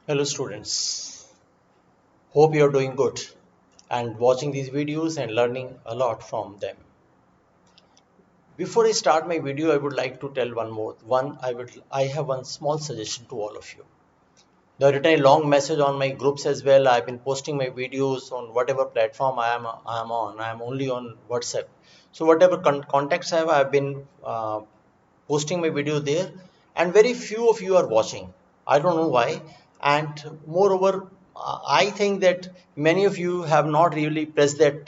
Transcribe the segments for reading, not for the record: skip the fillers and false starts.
Hello students, hope you are doing good and watching these videos and learning a lot from them. Before I start my video, I would like to tell I have one small suggestion to all of you. I've written a long message on my groups as well. I've been posting my videos on whatever platform I am on. I am only on WhatsApp. So whatever contacts I have, I've been posting my video there, and very few of you are watching. I don't know why. And moreover, I think that many of you have not really pressed that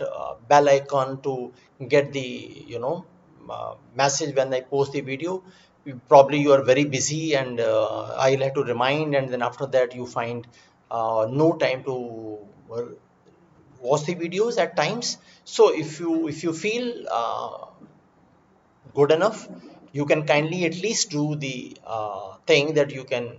bell icon to get the message when I post the video. Probably you are very busy, and I'll have to remind, and then after that you find no time to watch the videos at times. So if you feel good enough, you can kindly at least do the thing that you can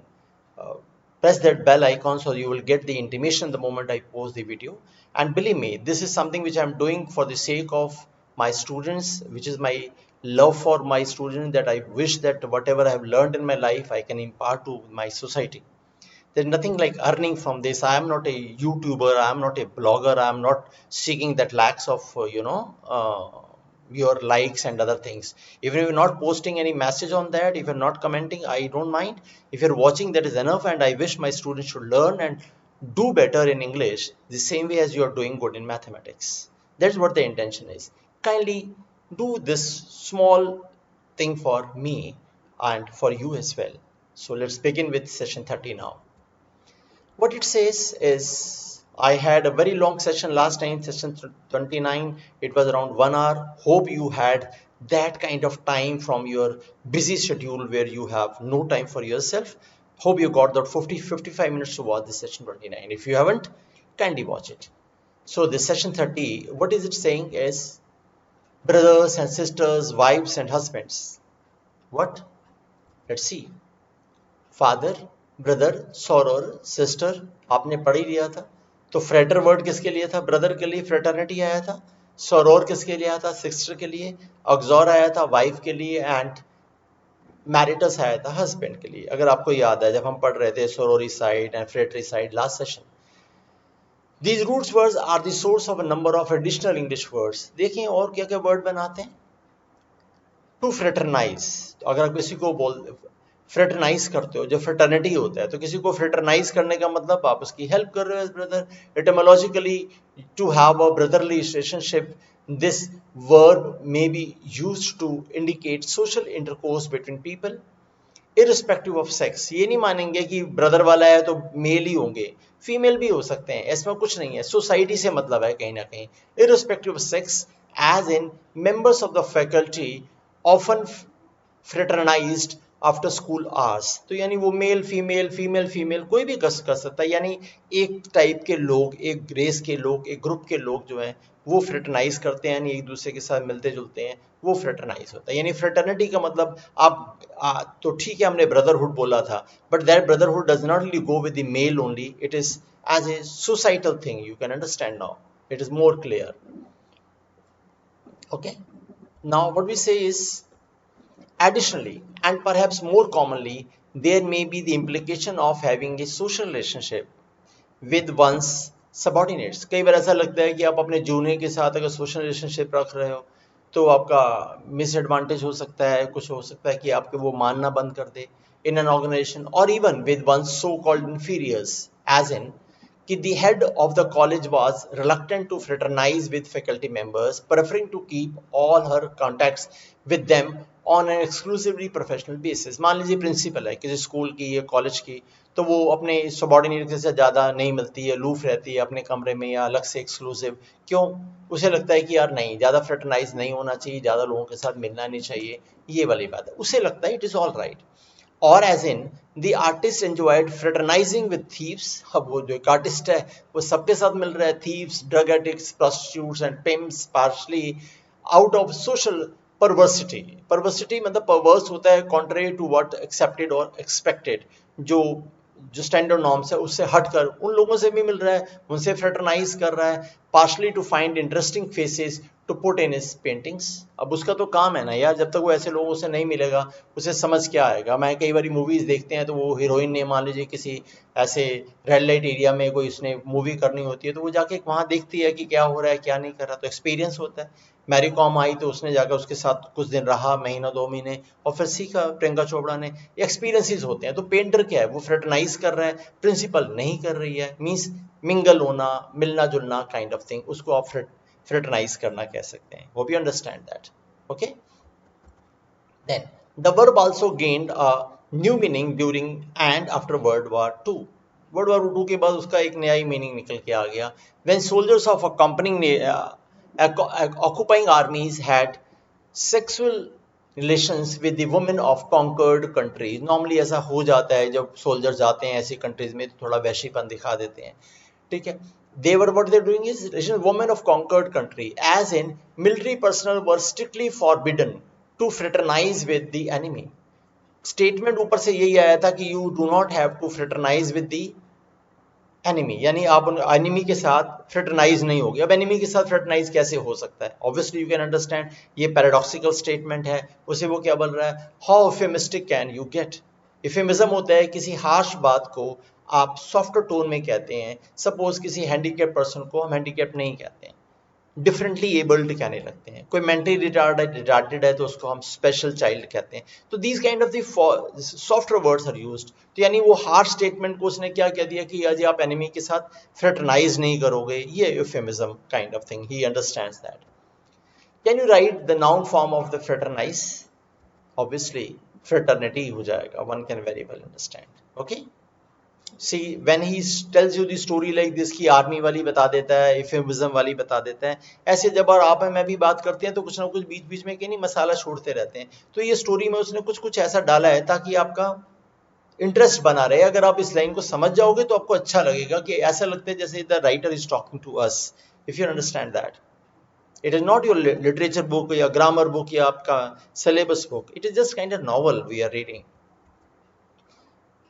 uh, press that bell icon, so you will get the intimation the moment I post the video. And believe me, this is something which I'm doing for the sake of my students, which is my love for my students, that I wish that whatever I have learned in my life I can impart to my society. There's nothing like earning from this. I am not a YouTuber, I am not a blogger, I am not seeking that lakhs of your likes and other things. Even if you're not posting any message on that, if you're not commenting, I don't mind. If you're watching, that is enough. And I wish my students should learn and do better in English the same way as you are doing good in mathematics. That's what the intention is. Kindly do this small thing for me and for you as well. So let's begin with session 30 now. What it says is, I had a very long session last time, session 29. It was around 1 hour. Hope you had that kind of time from your busy schedule where you have no time for yourself. Hope you got that 55 minutes to watch this session 29. If you haven't, kindly watch it. So this session 30, what is it saying is brothers and sisters, wives and husbands. What? Let's see. Father, brother, soror, sister, आपने पढ़ ही लिया था. तो freighter word किसके लिए था? Brother के लिए फ्रेटर्निटी आया था. सॉरोर किसके लिए आया था? सिस्टर के लिए. ऑक्सोर आया था वाइफ के लिए. एंड मैरिटस आया था हस्बैंड के लिए. अगर आपको याद है जब हम पढ़ रहे थे sorori side and fratri side last session. These roots words are the source of a number of additional English words. देखिए और क्या क्या वर्ड बनाते हैं. टू फ्रेटरनाइज, अगर आप किसी को बोल फ्रेटरनाइज करते हो, जो फ्रेटर्निटी होता है, तो किसी को फ्रेटरनाइज करने का मतलब आप उसकी हेल्प कर रहे हो as brother. Etymologically, to have a brotherly relationship, this verb may be used to indicate social intercourse between people irrespective of sex. ये नहीं मानेंगे कि ब्रदर वाला है तो मेल ही होंगे, फीमेल भी हो सकते हैं, इसमें कुछ नहीं है. सोसाइटी से मतलब है कहीं ना कहीं. Irrespective of sex, as in members of the faculty often fraternised after school hours. तो यानी वो मेल फीमेल, फीमेल फीमेल, कोई भी कर सकता है. यानी एक टाइप के लोग, एक रेस के लोग, एक ग्रुप के लोग जो हैं वो फ्रेटरनाइज करते हैं, यानी एक दूसरे के साथ मिलते जुलते हैं, वो फ्रेटरनाइज होता है. यानी फ्रेटर्निटी का मतलब तो ठीक है हमने ब्रदरहुड बोला था, but that brotherhood does not only go with the male only, it is as a societal thing. You can understand now, it is more clear. Okay, now what we say is, additionally and perhaps more commonly, there may be the implication of having a social relationship with one's subordinates. कई बार ऐसा लगता है कि आप अपने junior के साथ अगर सोशल रिलेशनशिप रख रहे हो तो आपका मिसएडवांटेज हो सकता है, कुछ हो सकता है कि आपके वो मानना बंद कर दे इन एन ऑर्गेनाइजेशन, और even with one so called inferiors, as in कि the head of the college was reluctant to fraternize with faculty members, preferring to keep all her contacts with them on an exclusively professional basis. मान लीजिए principal है किसी school की या college की, तो वो अपने सबॉर्डिनेट से ज़्यादा नहीं मिलती है, लूफ रहती है अपने कमरे में या अलग से एक्सक्लूसिव. क्यों? उसे लगता है कि यार नहीं, ज़्यादा फ्रेटरनाइज नहीं होना चाहिए, ज़्यादा लोगों के साथ मिलना नहीं चाहिए, ये वाली बात है. उसे लगता है इट इज़ ऑल राइट. और as in the artist enjoyed fraternising with thieves. अब वो जो एक आर्टिस्ट है वो सबके साथ मिल रहा है, thieves, drug addicts, prostitutes and pimps, partially out of social perversity. Perversity मतलब परवर्स होता है कॉन्ट्रेरी टू व्हाट एक्सेप्टेड और एक्सपेक्टेड. जो जो स्टैंडर्ड नॉर्म्स है उससे हटकर उन लोगों से भी मिल रहा है, उनसे फ्रेटरनाइज कर रहा है, partially to find interesting faces to put in his paintings. अब उसका तो काम है ना यार, जब तक वो ऐसे लोगों से नहीं मिलेगा उसे समझ क्या आएगा। मैं कई बार मूवीज देखते हैं तो वो हीरोइन ने मान लीजिए किसी ऐसे रेड लाइट एरिया में कोई उसने मूवी करनी होती है तो वो जाके वहाँ देखती है कि क्या हो रहा है क्या नहीं कर रहा, तो एक्सपीरियंस होता है। मैरी कॉम आई तो उसने जाकर उसके साथ कुछ दिन रहा, महीना 2 महीने, और फिर सीखा। प्रियंका चोपड़ा ने, एक्सपीरियंसेस होते हैं। तो पेंटर क्या है, वो फ्रेटरनाइज कर रहा है, प्रिंसिपल नहीं कर रही है, मीन्स मिंगल होना, मिलना जुलना काइंड ऑफ थिंग, उसको आप फ्रेटरनाइज करना कह सकते हैं। Hope you understand that. Okay, then the verb also gained a new meaning during and after World War two के बाद उसका एक नया ही मीनिंग निकल के आ गया। When soldiers of accompanying occupying armies had sexual relations with the women of conquered countries। Normally ऐसा हो जाता है जब सोल्जर जाते हैं ऐसी कंट्रीज में तो थोड़ा वैशीपन दिखा देते हैं, ठीक है। they were what they're doing is relation women of conquered country, as in military personnel were strictly forbidden to fraternize with the enemy। Statement ऊपर से यही आया था कि you do not have to fraternise with the enemy, यानी आप enemy के साथ फ्रेटरनाइज नहीं होगी। अब एनिमी के साथ फ्रेटरनाइज कैसे हो सकता है, ऑब्वियसली यू कैन अंडरस्टैंड, ये पैराडॉक्सिकल स्टेटमेंट है। उसे वो क्या बोल रहा है, हाउ इफेमिस्टिक कैन यू गेट। इफेमिज्म होता है किसी हार्श बात को आप सॉफ्ट टोन में कहते हैं। सपोज किसी हैंडीकैप पर्सन को हम हैंडीकैप नहीं कहते हैं, डिफरेंटली एबल्ड कहने लगते हैं। कोई मेंटली रिटार्डेड है तो उसको हम स्पेशल चाइल्ड कहते हैं। तो these kind of the software words are used. तो यानी वो हार्श स्टेटमेंट को उसने क्या कह दिया कि यार आप एनिमी के साथ फ्रेटरनाइज नहीं करोगे, ये euphemism kind of thing, he understands that. Can you write the noun form of the fraternise, obviously fraternity हो जाएगा, one can very well understand. Okay, see when he tells you the story like this की army वाली बता देता है, इफेमिज्म वाली बता देता है, ऐसे जब और आप मैं भी बात करते हैं तो कुछ ना कुछ बीच बीच में नहीं मसाला छोड़ते रहते हैं। तो ये स्टोरी में उसने कुछ कुछ ऐसा डाला है ताकि आपका इंटरेस्ट बना रहे। अगर आप इस लाइन को समझ जाओगे तो आपको अच्छा लगेगा कि ऐसा लगता है जैसे the writer is talking to us, if you understand that. It is not your literature book या ग्रामर बुक या आपका syllabus book, it is just kind of novel we are reading.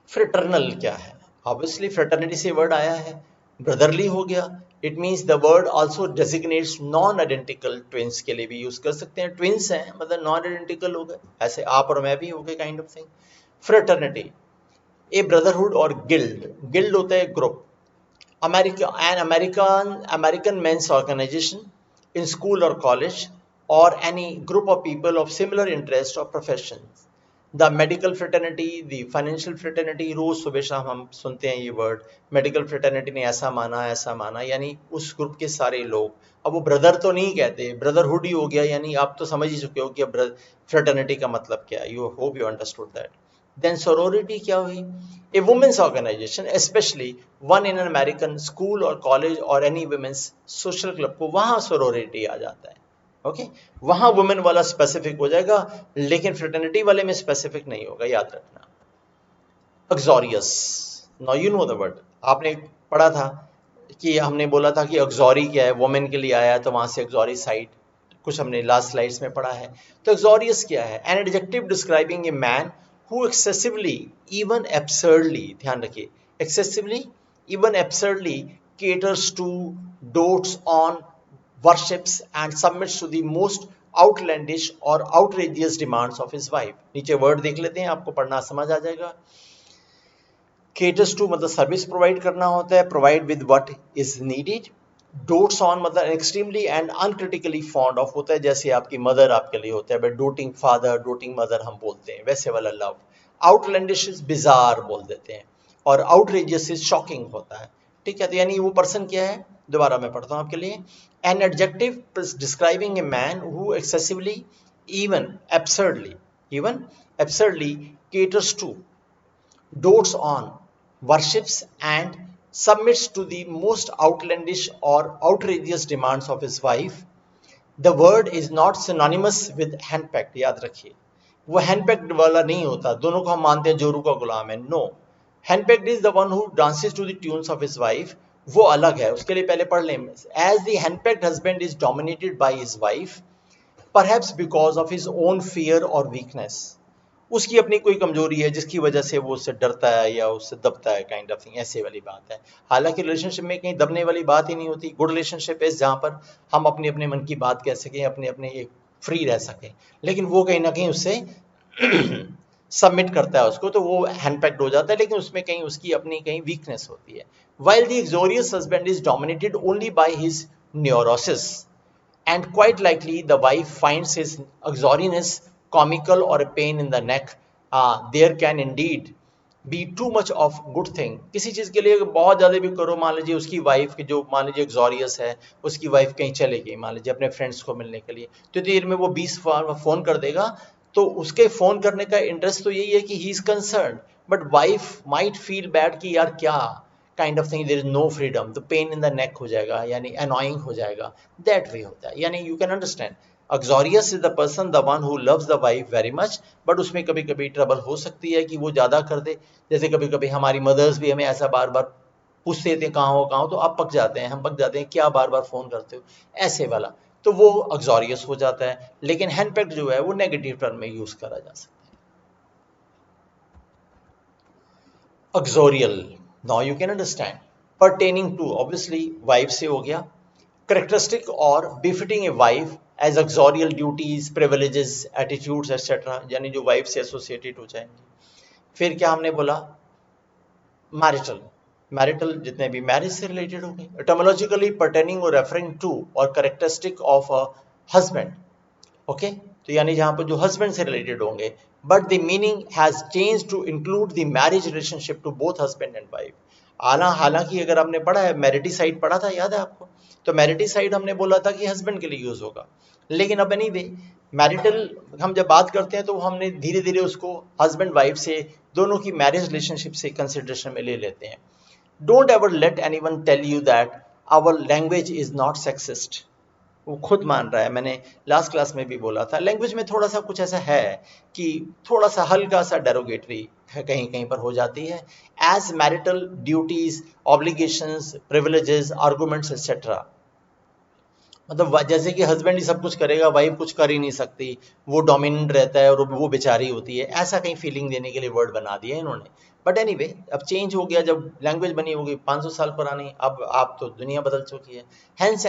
Fraternal क्या है, ऑब्वियसली फ्रेटर्निटी से word आया है, brotherly हो गया। It means the word also डेजिग्नेट्स non identical twins के लिए भी यूज कर सकते हैं। ट्विंस हैं मतलब नॉन आइडेंटिकल हो गए, ऐसे आप और मैं भी हो गए kind of thing. Fraternity a brotherhood और गिल्ड, गिल्ड होता है group. American men's organization in school और कॉलेज और any group of people of similar interest और profession. The medical fraternity, the financial fraternity, रोज सुबह शाम हम सुनते हैं ये वर्ड, मेडिकल फ्रेटर्निटी ने ऐसा माना, यानी उस ग्रुप के सारे लोग। अब वो ब्रदर तो नहीं कहते, ब्रदरहुड ही हो गया, यानी आप तो समझ ही चुके हो कि अब फ्रेटर्निटी का मतलब क्या है। You hope you understood that. Then sorority क्या हुई, a women's organisation specially one in an American school और कॉलेज और एनी वुमेन्स सोशल क्लब को वहां सोरोरिटी आ जाता है। ओके, वहां वुमेन वाला स्पेसिफिक हो जाएगा, लेकिन फ्रेटर्निटी वाले में स्पेसिफिक नहीं होगा, याद रखना। Uxorious, now you know the word, आपने पढ़ा था कि हमने बोला था कि अक्सोरी क्या है, वुमेन के लिए आया तो वहां से अक्सोरी साइड, कुछ हमने लास्ट स्लाइड्स में पढ़ा है। तो अक्सोरियस क्या है, an adjective describing a man who excessively even एब्सर्डली, ध्यान रखिए, excessively even एब्सर्डली caters to, dotes on, worships and submits to the most outlandish or outrageous demands of his wife। नीचे वर्ड देख लेते हैं, आपको पढ़ना समझ आ जाएगा। caters to मतलब सर्विस प्रोवाइड करना होता है, provide with what is needed. dotes on मतलब extremely and uncritically fond of होता है, जैसे आपकी मदर आपके लिए होता है, but doting father, doting mother हम बोलते हैं, वैसे वाला लव। आउटलैंडिश इज बिजार बोल देते हैं, और आउटरेजियस इज शॉकिंग होता है, ठीक है। तो यानी वो पर्सन क्या है, दोबारा मैं पढ़ता हूं आपके लिए। An adjective describing a man who excessively even एब्सर्डली caters to, dotes on, worships and submits to the most outlandish or outrageous demands of his wife। The word is not synonymous with handpicked, याद रखिए, वो handpicked वाला नहीं होता, दोनों को हम मानते हैं जोरू का गुलाम है, no. handpicked is the one who dances to the tunes of his wife, वो अलग है, उसके लिए पहले पढ़ लें। as the handpicked husband is dominated by his wife perhaps because of his own fear or weakness, उसकी अपनी कोई कमजोरी है जिसकी वजह से वो उससे डरता है या उससे दबता है, काइंड ऑफ थिंग, ऐसे वाली बात है। हालांकि रिलेशनशिप में कहीं दबने वाली बात ही नहीं होती। गुड रिलेशनशिप है जहाँ पर हम अपने अपने मन की बात कह सकें, अपने अपने एक फ्री रह सकें, लेकिन वो कहीं ना कहीं उससे सबमिट करता है उसको, तो वो हैंडपैक्ड हो जाता है, लेकिन उसमें कहीं उसकी अपनी कहीं वीकनेस होती है। While the exorious husband is dominated only by his neurosis, and quite likely the wife finds his uxoriousness comical or a pain in the neck. There can indeed be too much of good thing। किसी चीज के लिए बहुत ज्यादा भी करो, मान लीजिए उसकी वाइफ की जो मान लीजिए एक्सोरियस है, उसकी वाइफ कहीं चले गई मान लीजिए अपने फ्रेंड्स को मिलने के लिए, तो देर में वो 20 फोन कर देगा, तो उसके फोन करने का इंटरेस्ट तो यही है कि he is concern, but wife might feel bad कि यार क्या kind of thing, there is no freedom, तो पेन इन द नेक हो जाएगा, यानी अनोइंग हो जाएगा, दैट वे होता है। यानी you can understand uxorious is the person the one who loves the wife very much, but उसमें कभी कभी ट्रबल हो सकती है कि वो ज्यादा कर दे। जैसे कभी कभी हमारी मदर्स भी हमें ऐसा बार बार पूछते थे कहाँ हो, तो आप पक जाते हैं, हम पक जाते हैं, क्या बार बार फोन करते हो, ऐसे वाला, तो वो अक्सोरियस हो जाता है। लेकिन हैंडपैक्ड जो है वो नेगेटिव टर्म में यूज करा जा सकता है। Uxorial, now you can understand, pertaining to obviously wife से हो गया, characteristic और befitting a wife as auxiliary duties, privileges, attitudes etc, यानी जो वाइफ से एसोसिएटेड हो जाएंगे। फिर क्या हमने बोला, मैरिटल, मैरिटल जितने भी मैरिज से रिलेटेड हो गए, एटमोलॉजिकली पर्टेनिंग और रेफरिंग टू और characteristic of a husband, okay, तो यानी जहां पर जो हस्बैंड से रिलेटेड होंगे, but the meaning has change to include the marriage relationship to both husband and wife. हालांकि अगर आपने पढ़ा है मैरिटिसाइड पढ़ा था, याद है आपको, तो मैरिटिसाइड हमने बोला था कि हस्बैंड के लिए यूज होगा, लेकिन अब एनी वे मैरिटल हम जब बात करते हैं तो हमने धीरे धीरे उसको हस्बैंड वाइफ से दोनों की मैरिज रिलेशनशिप से कंसिडरेशन में ले लेते हैं। Don't ever let anyone tell you that our language is not sexist. वो खुद मान रहा है, मैंने लास्ट क्लास में भी बोला था, लैंग्वेज में थोड़ा सा कुछ ऐसा है कि थोड़ा सा हल्का सा डेरोगेटरी है, कहीं कहीं पर हो जाती है। As marital duties, obligations, privileges, arguments etcetera, मतलब जैसे कि हस्बैंड ही सब कुछ करेगा, वाइफ कुछ कर ही नहीं सकती, वो डोमिनेंट रहता है और वो बेचारी होती है, ऐसा कहीं फीलिंग देने के लिए वर्ड बना दिया इन्होंने। बट एनीवे अब चेंज हो गया, जब लैंग्वेज बनी होगी 500 साल पुरानी, अब आप तो दुनिया बदल चुकी है। Hence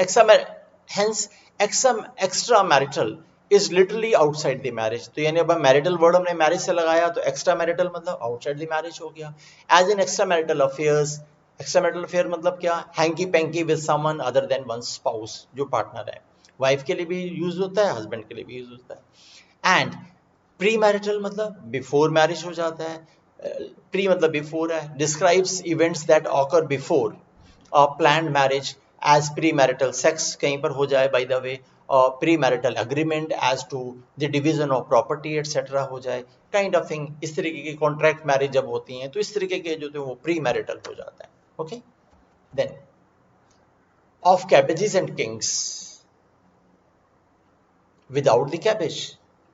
extra marital is literally outside the marriage, तो यानी अब मैरिटल वर्ड हमने मैरिज से लगाया, तो एक्स्ट्रा मैरिटल मतलब आउटसाइड द मैरिज हो गया। As in extra marital affairs, extra marital affair मतलब क्या, hanky panky with someone other than one spouse, जो पार्टनर है, वाइफ के लिए भी यूज होता है, हस्बैंड के लिए भी यूज होता है। एंड प्री मैरिटल मतलब बिफोर मैरिज हो जाता है, प्री मतलब बिफोर है, describes events that occur before planned marriage as pre marital sex, कहीं पर हो जाए by the way, pre marital agreement as to the division of property etcetera हो जाए, काइंड ऑफ थिंग, इस तरीके की कॉन्ट्रैक्ट मैरिज जब होती हैं तो इस तरीके के जो थे वो प्री मैरिटल हो जाता है। Okay, then of cabbages and kings without the cabbage,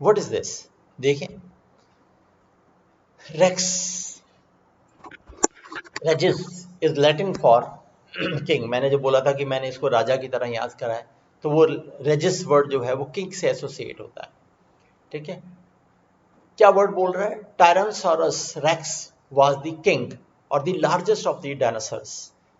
what is this, देखें, rex, regis is latin for king। मैंने जो बोला था कि मैंने इसको राजा की तरह याद करा है, तो वो रेजिस वर्ड जो है वो किंग से एसोसिएट होता है, ठीक है। क्या वर्ड बोल रहा है, tyrannosaurus rex was the king और the largest of the dinosaurs.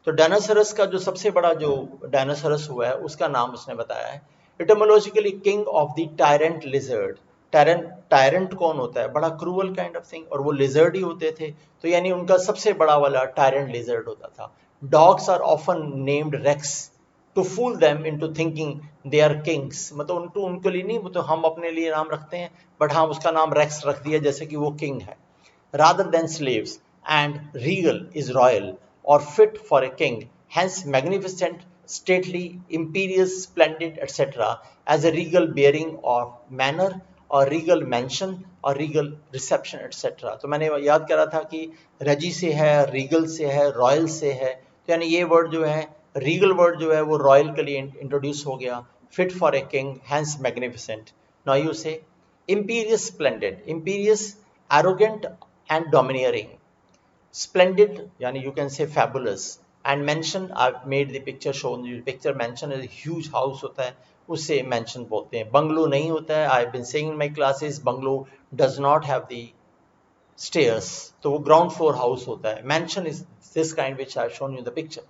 तो डायनासोरस का जो सबसे बड़ा जो डायनासोरस हुआ है उसका नाम उसने बताया है, etymologically king of the tyrant lizard. Tyrant कौन होता है, बड़ा क्रूअल काइंड ऑफ थिंग, और वो लिजर्ड ही होते थे, तो यानी उनका सबसे बड़ा वाला टायरेंट लिजर्ड होता था। Dogs are often named Rex to fool them into thinking they are kings, मतलब उनको उनके लिए नहीं, तो हम अपने लिए नाम रखते हैं, बट हाँ उसका नाम रेक्स रख दिया जैसे कि वो किंग है। Rather than slaves, and regal is royal और fit for a king, hence magnificent, stately, imperious, splendid etc, as a regal bearing or manner और रीगल मैंशन और रीगल रिसेप्शन एटसेट्रा। तो मैंने याद करा था कि रजी से है, रीगल से है, रॉयल से है, तो यानी ये वर्ड जो है रीगल वर्ड जो है वो रॉयल के लिए इंट्रोड्यूस हो गया, fit for a king, hence magnificent. Now you say imperious splendid, imperious arrogant and domineering, splendid yani you can say fabulous, and mention I've made the picture, shown you picture, mention is a huge house होता है, उसे mention बोलते हैं। Bungalow नहीं होता है, I have been saying in my classes, bungalow does not have the stairs, तो वो ग्राउंड फ्लोर हाउस होता है। Mansion is this kind which I have shown you the picture.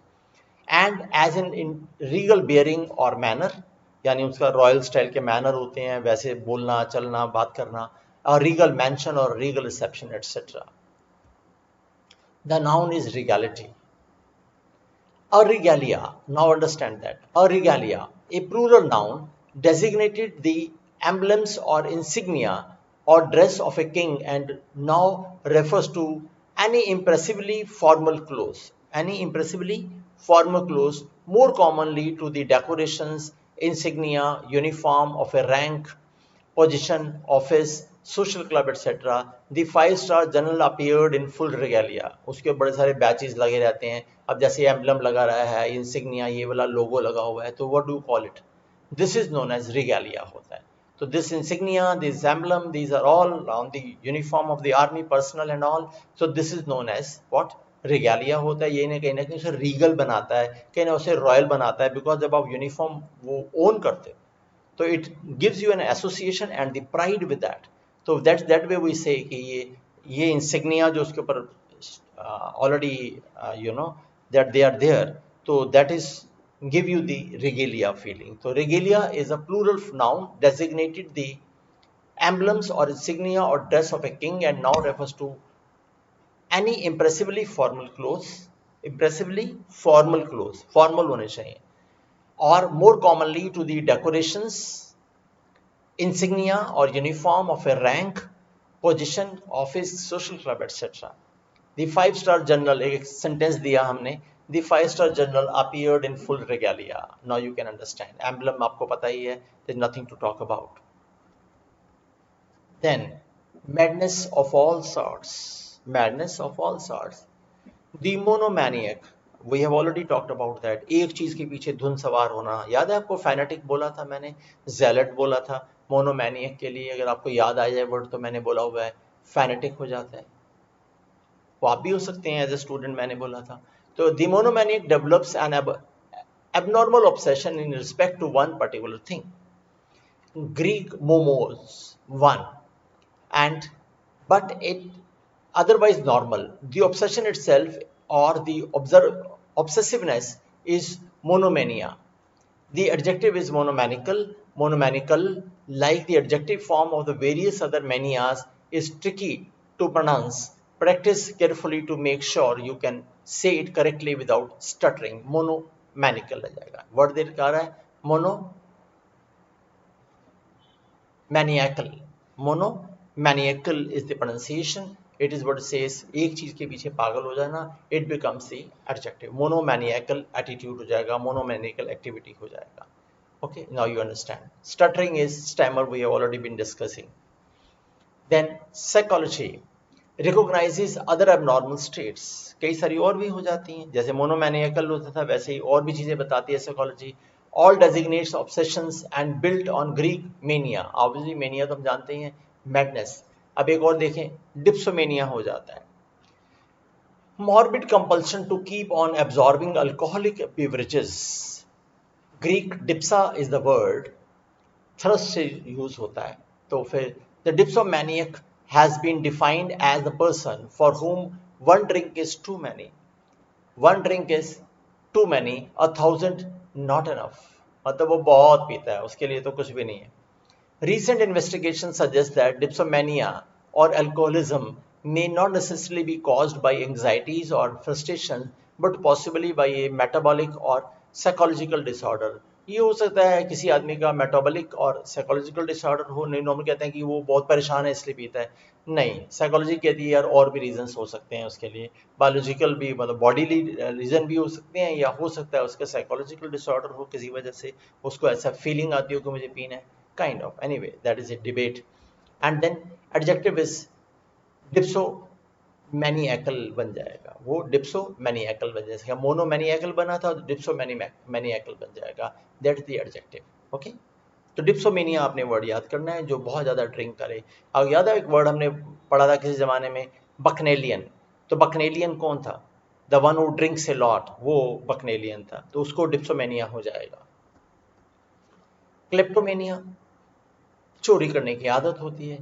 And as in regal bearing और manner, यानी उसका royal style के manner होते हैं, वैसे बोलना चलना बात करना, और रीगल मैंशन और regal reception etcetera. The noun is regality. A regalia, now understand that. A regalia, a plural noun, designated the emblems or insignia or dress of a king and now refers to any impressively formal clothes. Any impressively formal clothes, more commonly to the decorations, insignia, uniform of a rank, position, office, social club, etc. The 5-star general appeared in full regalia. उसके बड़े सारे batches लगे रहते हैं। अब जैसे emblem लगा रहा है, इंसिग्निया, ये वाला लोगो लगा हुआ है, तो what do call it? This is known as regalia होता है। तो this insignia, this emblem, these are all on the uniform of the army personnel and all. So this is known as what? रिगैलिया होता है। ये कहीं ना कहीं उसे रीगल बनाता है, कहीं ना उसे रॉयल बनाता है, बिकॉज जब आप यूनिफॉर्म वो ओन करते हो तो it gives you an association and the pride with that. So that's that way we say कि ये insignia जो उसके ऊपर already you know that they are there, so that is give you the regalia feeling. So regalia is a plural noun designated the emblems or insignia or dress of a king and now refers to any impressively formal clothes, impressively formal clothes, formal होने चाहिए, or more commonly to the decorations, insignia or uniform of a rank, position, office, social club, etc. The 5-star general, एक sentence दिया हमने, the 5-star general appeared in full regalia. Now you can understand. Emblem आपको पता ही है, there's nothing to talk about. Then madness of all sorts, madness of all sorts. The monomaniac, we have already talked about that. एक चीज के पीछे धुन सवार होना, याद है आपको? फैनेटिक बोला था मैंने, जेलट बोला था। मोनोमैनियक के लिए अगर आपको याद आ जाए वर्ड तो मैंने बोला हुआ है फैनेटिक हो जाता है। वो आप भी हो सकते हैं एज ए स्टूडेंट, मैंने बोला था। तो the monomaniac develops an abnormal obsession in respect to one particular thing. Greek momos, one, and but it otherwise normal. The obsession itself or the obsessiveness is monomania. The adjective is monomaniacal. Monomaniacal, like the adjective form of the various other manias, is tricky to pronounce. Practice carefully to make sure you can say it correctly without stuttering. Monomaniacal आ जाएगा। Word देख रहा है monomaniacal. Monomaniacal is the pronunciation. It is what says एक चीज के पीछे पागल हो जाना, it becomes the adjective. Monomaniacal attitude हो जाएगा, monomaniacal activity हो जाएगा. Okay, now you understand. Stuttering is stammer, we have already been discussing. Then psychology recognizes other abnormal states. कई सारी और भी हो जाती हैं, जैसे monomaniacal होता था वैसे ही और भी चीजें बताती है psychology. All designates obsessions and built on Greek mania. Obviously mania तो हम जानते ही हैं, madness. अब एक और देखें, dipsomania हो जाता है, morbid compulsion to keep on absorbing alcoholic beverages. Greek dipsa is the word, thirst से यूज होता है। तो फिर the dipsomaniac has been defined as the person for whom one drink is too many, one drink is too many, 1,000 not enough, मतलब वो बहुत पीता है, उसके लिए तो कुछ भी नहीं है। Recent investigation suggests that dipsomania or alcoholism may not necessarily be caused by anxieties or frustration, but possibly by a metabolic or psychological disorder. ये हो सकता है किसी आदमी का मेटाबॉलिक और साइकोलॉजिकल डिसऑर्डर हो। नहीं, नॉर्मल कहते हैं कि वो बहुत परेशान है इसलिए पीता है, नहीं, साइकोलॉजी कहती है यार और भी रीजंस हो सकते हैं उसके लिए, बायोलॉजिकल भी, मतलब बॉडीली रीजन भी हो सकते हैं, या हो सकता है उसका साइकोलॉजिकल डिसऑर्डर हो, किसी वजह से उसको ऐसा फीलिंग आती हो कि मुझे पीना है, kind of. Anyway, that is a debate. And then adjective is dipsomaniacal बन जाएगा, वो dipsomaniacal बन जाएगा, monomaniacal बना था तो dipsomaniacal बन जाएगा, that is the adjective. Okay, तो डिप्सोमेनिया आपने वर्ड याद करना है, जो बहुत ज़्यादा ड्रिंक करे। अब याद है एक वर्ड हमने पढ़ा था किसी ज़माने में, बकनेलियन। तो बकनेलियन कौन था? The one who drinks a lot, वो बकनेलियन था, तो उसको डिप्सोमेनिया हो जाएगा। क्लेप्टोमेनिया, चोरी करने की आदत होती है।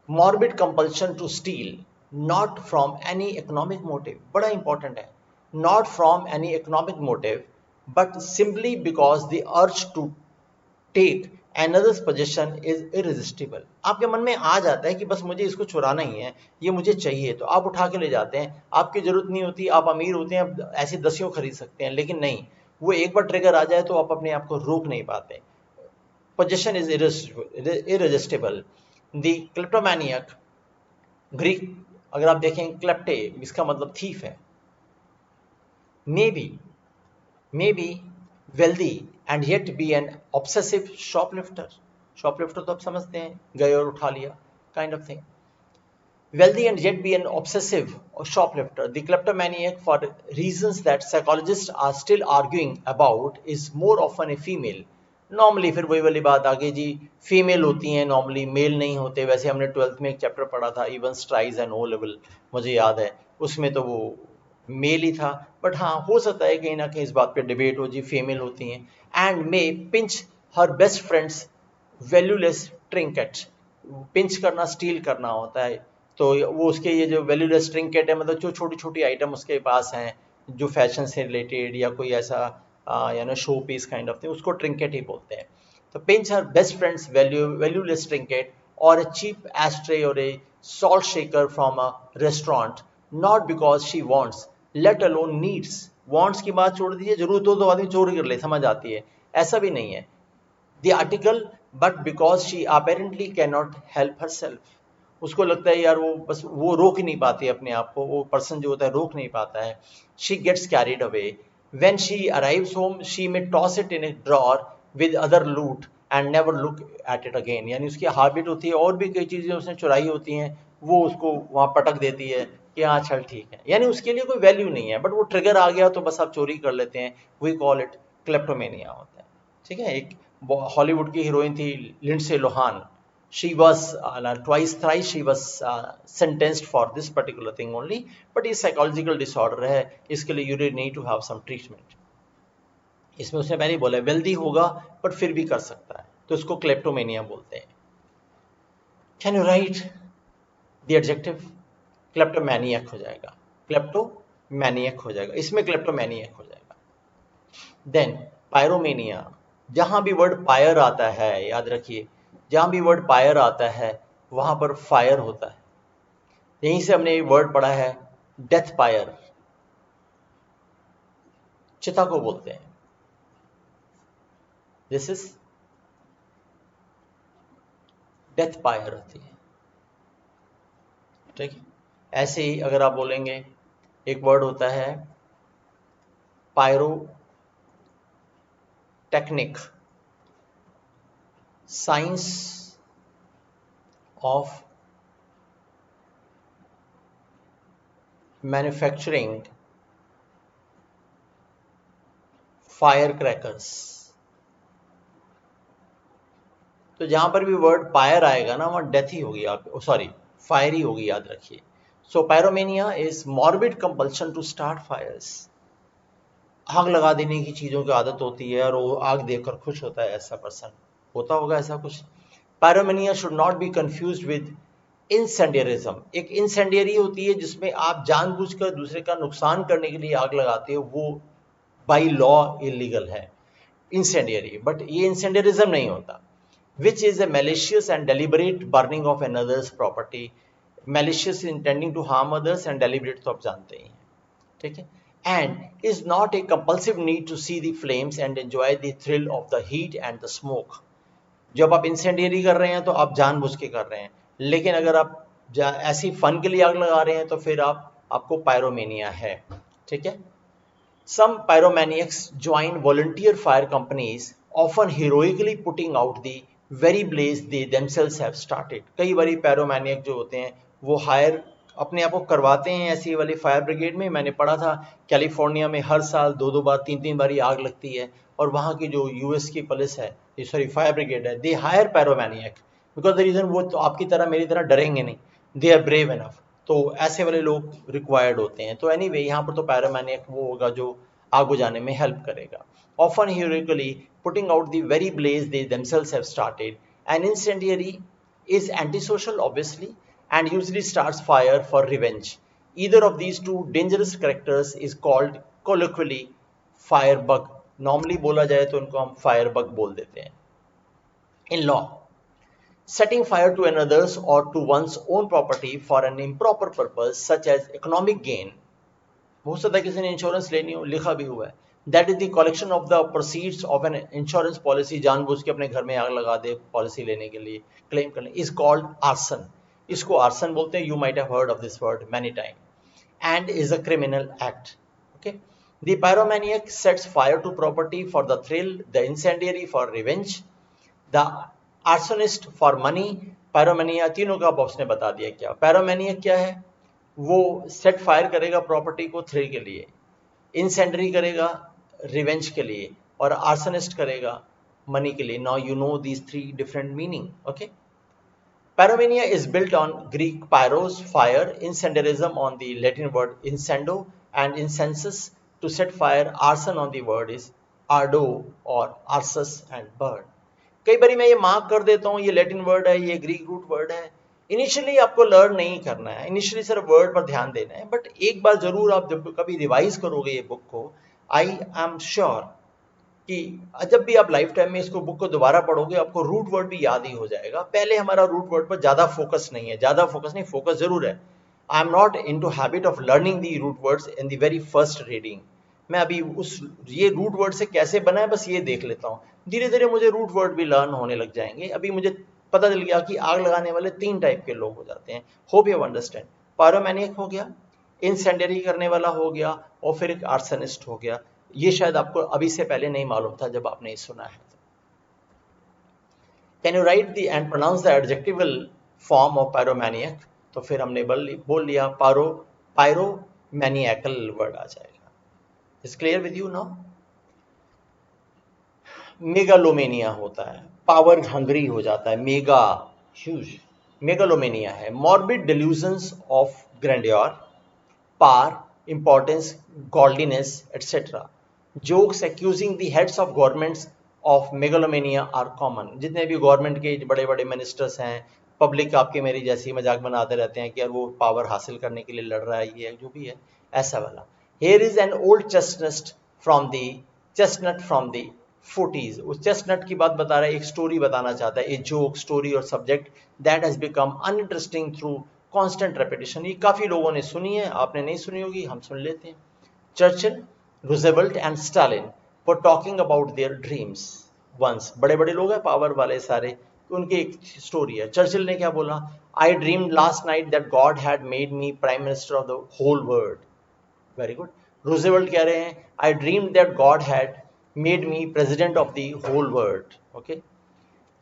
Morbid compulsion to steal, not from any economic motive, बड़ा इंपॉर्टेंट है, not from any economic motive but simply because the urge to take another's possession is irresistible। आपके मन में आ जाता है कि बस मुझे इसको चुराना ही है, ये मुझे चाहिए, तो आप उठा के ले जाते हैं। आपकी जरूरत नहीं होती, आप अमीर होते हैं, आप ऐसी दसियों खरीद सकते हैं, लेकिन नहीं, वो एक बार ट्रिगर आ जाए तो आप अपने आप को रोक नहीं पाते। possession is irresistible। The kleptomaniac, Greek अगर आप देखें क्लेप्टे, इसका मतलब थीफ है। May be wealthy and yet be an obsessive shoplifter। shoplifter तो आप समझते हैं, गए और उठा लिया, kind of thing। wealthy and yet be an obsessive shoplifter, the kleptomaniac, for reasons that psychologists are still arguing about, is more often a female। Normally फिर वही वाली बात आ गई जी, फीमेल होती हैं नॉर्मली, मेल नहीं होते। वैसे हमने 12th में एक चैप्टर पढ़ा था, इवन स्ट्राइज एंड ओ लेवल, मुझे याद है, उसमें तो वो मेल ही था। बट हाँ, हो सकता है कहीं ना कहीं इस बात पे डिबेट हो जी, फीमेल होती हैं। And may pinch her best friends valueless trinket, pinch करना स्टील करना होता है, तो वो उसके ये जो वैल्यूलेस ट्रिंकेट है, मतलब जो छोटी छोटी आइटम उसके पास हैं जो फैशन से रिलेटेड या कोई ऐसा show piece kind of thing, उसको ट्रिंकेट ही बोलते हैं। तो pinch her best friends valueless trinket और a cheap ashtray or a salt shaker from a restaurant, not because she wants, let alone needs। wants की बात छोड़ दीजिए, जरूरत हो तो आदमी चोरी कर ले, समझ आती है, ऐसा भी नहीं है। the article, but because she apparently cannot help herself। उसको लगता है यार वो बस वो रोक ही नहीं पाती अपने आप को, वो पर्सन जो होता है रोक नहीं पाता है। she gets carried away when she arrives home, she may toss it in a drawer with other loot and never look at it again। यानी उसकी हैबिट होती है, और भी कई चीजें उसने चुराई होती हैं, वो उसको वहां पटक देती है कि हाँ चल ठीक है, यानी उसके लिए कोई वैल्यू नहीं है, बट वो ट्रिगर आ गया तो बस आप चोरी कर लेते हैं। वी कॉल इट क्लेप्टोमेनिया होता है। ठीक है, एक हॉलीवुड की हीरोइन थी Lindsay Lohan, she was twice thrice she was sentenced for this particular thing only, but ये psychological disorder है, इसके लिए you need to have some treatment। इसमें उसने पहले ही बोला वेल्दी होगा पर फिर भी कर सकता है, तो इसको क्लेप्टोमेनिया बोलते हैं। Can you write the adjective? Kleptomaniac हो जाएगा, क्लेप्टोमैनियक हो जाएगा, इसमें क्लेप्टोमैनियक हो जाएगा। देन पायरोमेनिया, जहां भी वर्ड पायर आता है, याद रखिए, जहां भी वर्ड पायर आता है वहां पर फायर होता है। यहीं से हमने वर्ड पढ़ा है डेथ पायर, चिता को बोलते हैं। दिस इज डेथ पायर होती है। ठीक है, ऐसे ही अगर आप बोलेंगे, एक वर्ड होता है pyrotechnic, science of manufacturing fire crackers. तो जहां पर भी वर्ड पायर आएगा ना, वहां डेथ ही होगी, आप सॉरी फायर ही होगी, याद रखिए। So pyromania is morbid compulsion to start fires. आग लगा देने की चीजों की आदत होती है और वो आग देखकर खुश होता है, ऐसा पर्सन होता होगा ऐसा कुछ। Pyromania should not be confused with incendiarism. एक इंसेंडियरी होती है जिसमें आप जानबूझकर दूसरे का नुकसान करने के लिए आग लगाते हो, वो बाय लॉ इलीगल है इंसेंडियरी, बट ये इंसेंडियरिज्म नहीं होता। which is a malicious and deliberate burning of another's property। malicious intending to harm others and deliberate तो आप जानते ही हैं। ठीक है, and is not a compulsive need to see the flames and enjoy the thrill of the heat and the smoke। जब आप incendiary कर रहे हैं तो आप जानबूझ के कर रहे हैं, लेकिन अगर आप ऐसी फन के लिए आग लगा रहे हैं तो फिर आपको पायरोमेनिया है। ठीक है, some pyromaniacs join volunteer fire companies, often heroically putting out the very blaze they themselves have started। कई बारी पैरोमैनियक जो होते हैं वो हायर अपने आप को करवाते हैं ऐसी वाली फायर ब्रिगेड में। मैंने पढ़ा था कैलिफोर्निया में हर साल 2-2 बार 3-3 बारी आग लगती है, और वहाँ की जो यूएस की पुलिस है, सॉरी फायर ब्रिगेड है, they hire पैरोमैनियक because the reason वो तो आपकी तरह मेरी तरह डरेंगे नहीं, दे आर ब्रेव इनफ, तो ऐसे वाले लोग रिक्वायर्ड होते हैं। तो एनीवे यहाँ पर तो पैरोमैनियक वो होगा जो आग बुझाने में हेल्प करेगा. Often heroically putting out the very blaze they themselves have started. An incendiary is antisocial, obviously, and usually starts fire for revenge. Either of these two dangerous characters is called colloquially firebug. Normally बोला जाए तो उनको हम firebug बोल देते हैं. In law, setting fire to another's or to one's own property for an improper purpose, such as economic gain, हो सकता है किसी ने इंश्योरेंस लेनी हो, लिखा भी हुआ है, that is the collection of the proceeds of an insurance policy, जानबूझ के अपने घर में आग लगा दे पॉलिसी लेने के लिए, क्लेम करने, इज कॉल्ड आर्सन. इसको आर्सन बोलते हैं. You might have heard of this word many time and is a criminal act. Okay. The pyromaniac sets fire to property for the thrill, the incendiary for revenge, the arsonist for money. पैरोमेनिया तीनों का box ने बता दिया. क्या पैरोमेनिया क्या है? वो set fire करेगा प्रॉपर्टी को थ्रिल के लिए, इंसेंडरी करेगा रिवेंज के लिए, और आर्सनिस्ट करेगा मनी के लिए. Now you know these three different meaning. Okay. Pyromania is built on Greek pyros, fire, incendiarism on the Latin word incendo, and incensus to set fire. Arson on the word is ardo or arsus and burn. कई बार मैं ये mark कर देता हूँ, ये Latin word है, ये Greek root word है. इनिशियली आपको लर्न नहीं करना है, इनिशियली सिर्फ वर्ड पर ध्यान देना है, बट एक बार जरूर आप जब कभी रिवाइज करोगे ये बुक को, आई एम श्योर कि जब भी आप लाइफ टाइम में इसको बुक को दोबारा पढ़ोगे आपको रूट वर्ड भी याद ही हो जाएगा. पहले हमारा रूट वर्ड पर ज्यादा फोकस नहीं है, ज्यादा फोकस नहीं, फोकस जरूर है. I am not in to habit of learning the root words in the very first reading. मैं अभी उस ये रूट वर्ड से कैसे बना है बस ये देख लेता हूँ. धीरे धीरे मुझे रूट वर्ड भी लर्न होने लग जाएंगे. अभी मुझे पता चल गया कि आग लगाने वाले 3 टाइप के लोग हो जाते हैं. Hope you understand. पायरोमैनिक हो गया, इंसेंडरी करने वाला हो गया, और फिर एक आर्सनिस्ट हो गया. ये शायद आपको अभी से पहले नहीं मालूम था जब आपने सुना है. Can you write the and pronounce the adjectival form of pyromaniac? तो फिर हमने बोल लिया पायरोमैनियकल वर्ड आ जाएगा. Is clear with you now? Megalomania होता है, पावर हंग्री हो जाता है, मेगा ह्यूज, मेगालोमेनिया है. Morbid delusions of grandeur, power, importance, godliness, etc. Jokes accusing the heads of governments of megalomania are common. जितने भी गवर्नमेंट के बड़े बड़े मिनिस्टर्स हैं, पब्लिक आपके मेरी जैसी मजाक बनाते रहते हैं कि यार वो पावर हासिल करने के लिए लड़ रहा है, ये जो भी है ऐसा वाला. Here is an old chestnut from the 40s. उस चेस्टनट की बात बता रहा है, एक स्टोरी बताना चाहता है. ए जोक, स्टोरी और subject that has become uninteresting through constant repetition. ये काफी लोगों ने सुनी है, आपने नहीं सुनी होगी, हम सुन लेते हैं. Churchill, Roosevelt and Stalin for talking about their dreams once. बड़े बड़े लोग हैं, पावर वाले सारे, उनकी एक स्टोरी है. चर्चिल ने क्या बोला? I dreamed last night that God had made me prime minister of the whole world. Very good. Roosevelt कह रहे हैं I dreamed that God had made me president of the whole world. Okay.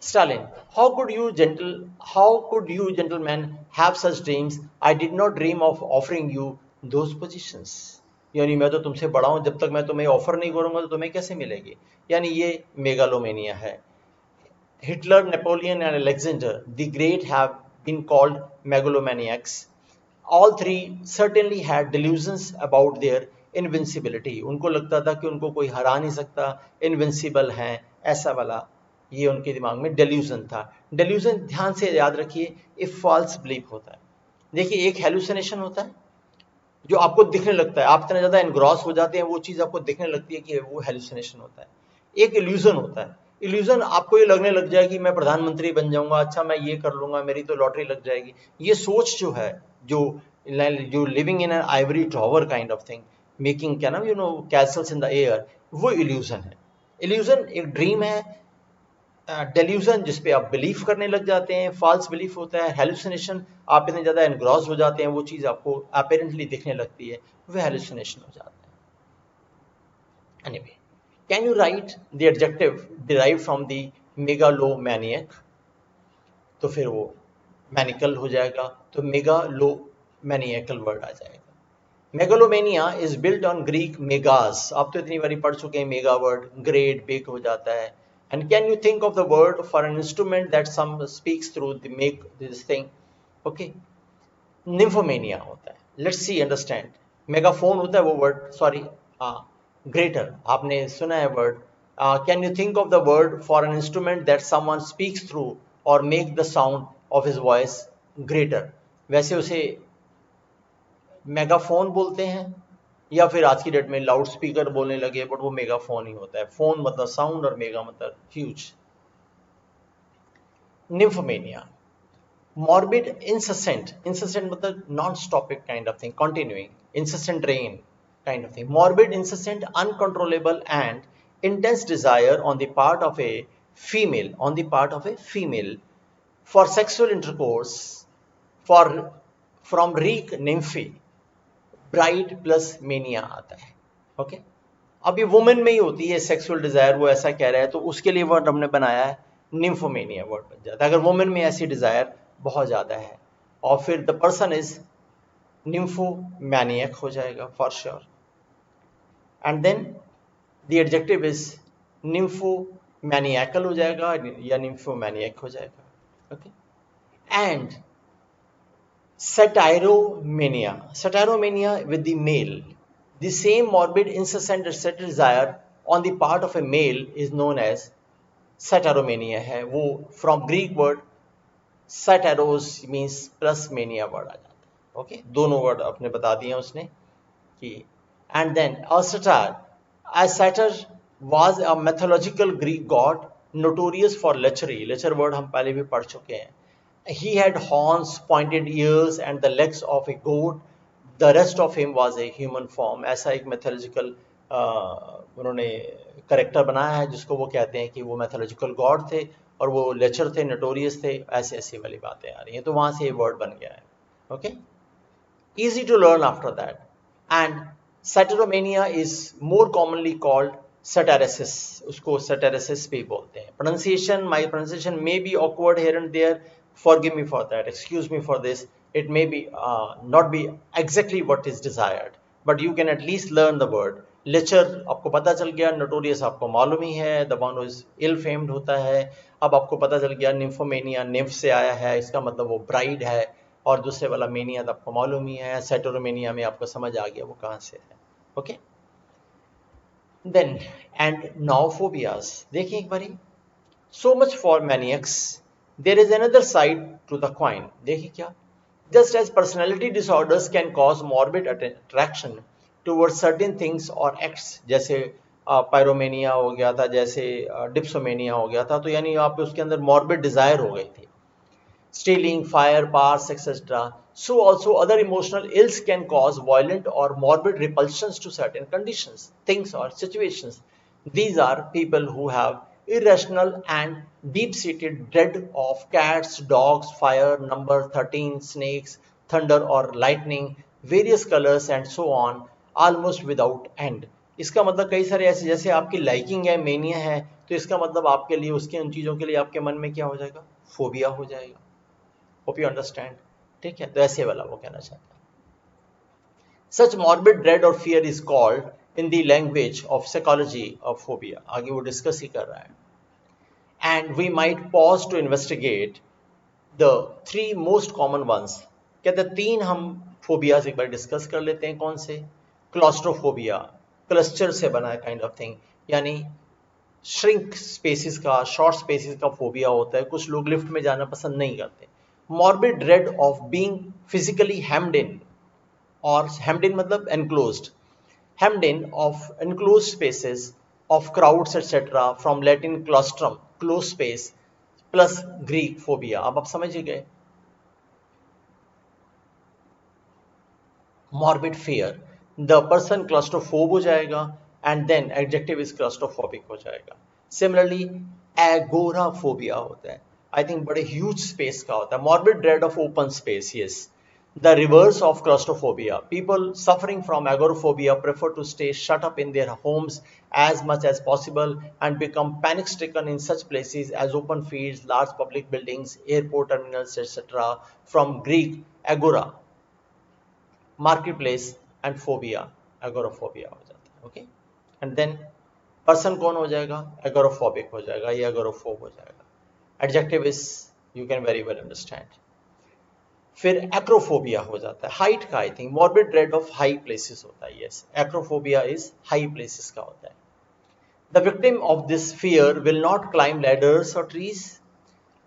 Stalin, how could you gentlemen have such dreams? I did not dream of offering you those positions. यानी मैं तो तुमसे बड़ा हूं, जब तक मैं तुम्हें ऑफर नहीं करूंगा तो तुम्हें कैसे मिलेगी. यानी ये मेगालोमेनिया है. Hitler, Napoleon and Alexander the Great have been called megalomaniacs. All three certainly had delusions about their invincibility. उनको लगता था कि उनको कोई हरा नहीं सकता, इनविंसिबल हैं, ऐसा वाला ये उनके दिमाग में डेल्यूजन था. डेल्यूजन ध्यान से याद रखिए, एक फॉल्स बिलीफ होता है. देखिए, एक हेलुसिनेशन होता है जो आपको दिखने लगता है, आप इतना ज्यादा एनग्रॉस हो जाते हैं वो चीज आपको दिखने लगती है कि वो हेलुसिनेशन होता है. एक इल्यूजन होता है. इल्यूजन आपको ये लगने लग जाए कि मैं प्रधानमंत्री बन जाऊंगा, अच्छा मैं ये कर लूंगा, मेरी तो लॉटरी लग जाएगी. ये सोच जो है, जो living in an Ivory tower kind of thing, making क्या नाम कैसल्स इन द एयर, वो इल्यूजन है. इल्यूजन एक ड्रीम है. डेल्यूजन जिसपे आप बिलीव करने लग जाते हैं, फॉल्स बिलीफ होता है. हेलुसिनेशन आप इतने ज्यादा एनग्रॉस हो जाते हैं, वो चीज आपको अपेरेंटली दिखने लगती है, वह हेलुसिनेशन हो जाता है. Anyway, can you write the adjective derived from the megalomaniac? तो फिर वो मैनिकल हो जाएगा, तो मेगालोमैनियकल वर्ड आ जाएगा. Megalomania is built on Greek megas. आप तो इतनी बारी पढ़ चुके हैं मेगा वर्ड, ग्रेट, बिग हो जाता है. And can you think of the word for an instrument that some speaks through the make this thing? Okay. Nymphomania होता है. Let's see, understand. मेगाफोन होता है वो वर्ड, सॉरी, हाँ, ग्रेटर, आपने सुना है word. Can you think of the word for an instrument that someone speaks through और make the sound of his voice greater. वैसे उसे मेगाफोन बोलते हैं, या फिर आज की डेट में लाउड स्पीकर बोलने लगे, बट वो मेगाफोन ही होता है. फोन मतलब साउंड और मेगा मतलब ह्यूज. निम्फोमेनिया, morbid incessant मतलब non-stopping kind of thing, continuing, incessant rain kind of thing. Morbid incessant uncontrollable and intense desire on the part of a female for sexual intercourse, for from reek nymphy, bride plus mania आता है. Okay, अब ये women में ही होती है sexual desire, वो ऐसा कह रहा है, तो उसके लिए वर्ड हमने बनाया है निम्फोमेनिया. वर्ड बन जाता है अगर वुमेन में ऐसी डिजायर बहुत ज्यादा है. और फिर द पर्सन इज निम्फोमैनियक हो जाएगा for sure. And then the adjective is nymphomaniacal हो जाएगा या निम्फोमैनियक हो जाएगा. Okay. And satyromania with the male. The same morbid, incessant, etc. desire on the part of a male is known as satyromania है. वो from Greek word satyros means plus mania word आ जाता है. Okay, दोनों word आपने बता दिए उसने कि. And then a satyr was a mythological Greek god notorious for lechery. Lecher word हम पहले भी पढ़ चुके हैं. He had horns, pointed ears, and the legs of a goat. The rest of him was a human form. ऐसा एक mythological उन्होंने character बनाया है जिसको वो कहते हैं कि वो mythological god थे और वो लेचर थे, नोटोरियस थे. ऐसे ऐसी वाली बातें आ रही हैं, तो वहां से ये वर्ड बन गया है. Okay, easy to learn after that. And satyromania is more commonly called satyresis. उसको satyresis भी बोलते हैं. Pronunciation, my pronunciation may be awkward here and there. Forgive me for that. Excuse me for this. It may be not be exactly what is desired, but you can at least learn the word. लेचर आपको पता चल गया, notorious आपको मालूम ही है, the one who is ill famed होता है. अब आपको पता चल गया निम्फोमेनिया निम्फ से आया है, इसका मतलब वो ब्राइड है. और दूसरे वाला मेनिया तो आपको मालूम ही है, सेटोरोमेनिया में आपको समझ आ गया वो कहाँ से है. Okay. Then and now phobias देखिए एक बारी. So much for maniacs, there is another side to the coin. देखिए क्या. Just as personality disorders can cause morbid attraction towards certain things or acts, जैसे पायरोमेनिया हो गया था, जैसे डिप्सोमेनिया हो गया था, तो यानी आप उसके अंदर morbid desire हो गई थी, stealing, fire, powers, etc. So also other emotional ills can cause violent or morbid repulsions to certain conditions, things or situations. These are people who have irrational and deep-seated dread of cats, dogs, fire, number 13, snakes, thunder or lightning, various colors and so on, almost without end. इसका मतलब कई सारे ऐसे, जैसे आपकी liking है, mania है, तो इसका मतलब आपके लिए उसके उन चीज़ों के लिए आपके मन में क्या हो जाएगा, फोबिया हो जाएगा. Hope you understand. ठीक है, तो ऐसे वाला वो कहना चाहता है. सच मॉर्बिड ड्रेड और fear is called in the language of psychology of phobia. आगे वो डिस्कस ही कर रहा है. And we might pause to investigate the three most common ones. कहते हैं तीन हम फोबियाज एक बार डिस्कस कर लेते हैं. कौन से? क्लॉस्ट्रोफोबिया, क्लस्टर से बना है काइंड ऑफ थिंग, यानी श्रिंक स्पेसिस का, शॉर्ट स्पेसिस का फोबिया होता है. कुछ लोग लिफ्ट में जाना पसंद नहीं करते. morbid dread of being physically hemmed in, or hemmed in मतलब enclosed, hemmed in of enclosed spaces of crowds etc. from Latin claustrum, closed space, plus Greek phobia. अब आप समझ गए. morbid fear, the person claustrophobe हो जाएगा, and then adjective is claustrophobic हो जाएगा. Similarly agoraphobia होता है, आई थिंक बड़े ह्यूज स्पेस का होता है. Morbid dread of open space, yes. The reverse of claustrophobia, people suffering from agoraphobia prefer to stay shut up in their homes as much as possible and become panic stricken in such places as open fields, large public buildings, airport terminals etc. From Greek agora, marketplace, and phobia, agoraphobia हो जाता है. Okay. And then person कौन हो जाएगा? एगोरोफोबिक हो जाएगा या एगोरोफोब हो जाएगा. Adjective is, you can very well understand. फिर एक्रोफोबिया हो जाता है, हाइट का I think, morbid dread of high places होता है, yes acrophobia is high places का होता है. The victim of this fear will not climb ladders or trees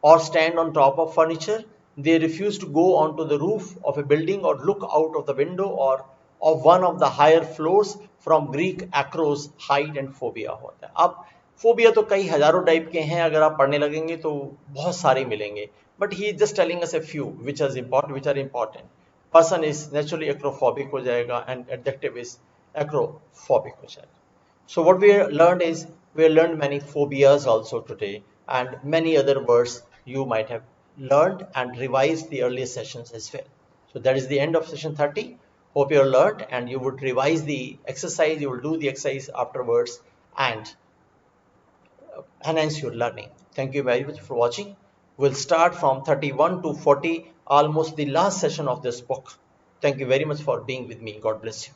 or stand on top of furniture. They refuse to go onto the roof of a building or look out of the window or of one of the higher floors. From Greek acros, height and phobia होता है. अब phobia तो कई हजारों type के हैं, अगर आप पढ़ने लगेंगे तो बहुत सारे मिलेंगे. But he is just telling us a few which are important, Person is naturally acrophobic हो जाएगा and adjective is acrophobic हो जाएगा. So what we learned is, we learned many phobias also today and many other words you might have learned and revised the earlier sessions as well. So that is the end of session 30. Hope you learned and you would revise the exercise, you will do the exercise afterwards and enhance your learning. Thank you very much for watching. We'll start from 31 to 40, almost the last session of this book. Thank you very much for being with me. God bless you.